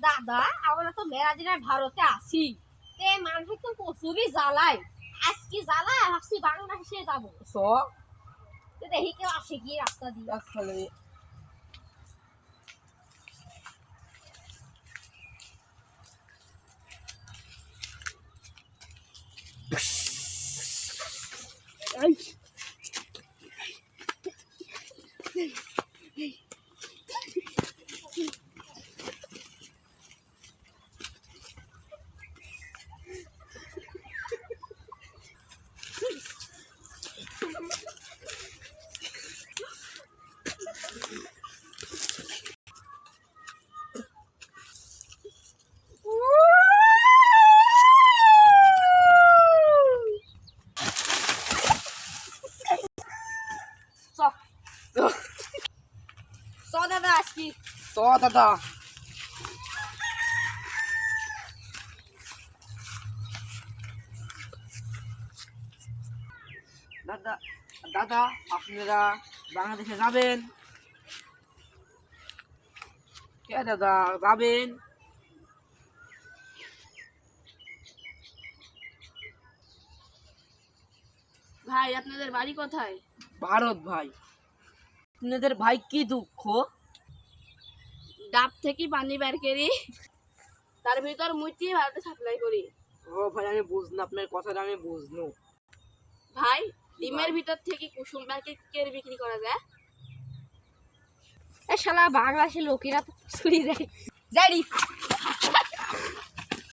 দাদা আমরা তো মেলা দিনের ভারতে আছি তে মানুষ তো প্রচুরই জ্বালায় আজকে জ্বালায় ভাবছি বাংলাদেশে যাবো দেখি কেউ আসে কি রাস্তা দিয়ে আসলে দাদা আজকে তো দাদা দাদা দাদা আপনারা বাংলাদেশে যাবেন কে দাদা যাবেন ভাই আপনাদের বাড়ি কোথায়? ভারত ভাই আপনাদের ভাই কি দুঃখ ডাব থেকে পানি বের করি তার ভিতর মুচি ভারতে সাপ্লাই করি। ও ভাই আমি বুঝলাম আপনার কথাটা আমি বুঝলো ভাই ডিমের ভিতর থেকে কুসুম বের করে বিক্রি করা যায়। শালা বাংলাদেশের লোকেরা তো চুরি যায় যাই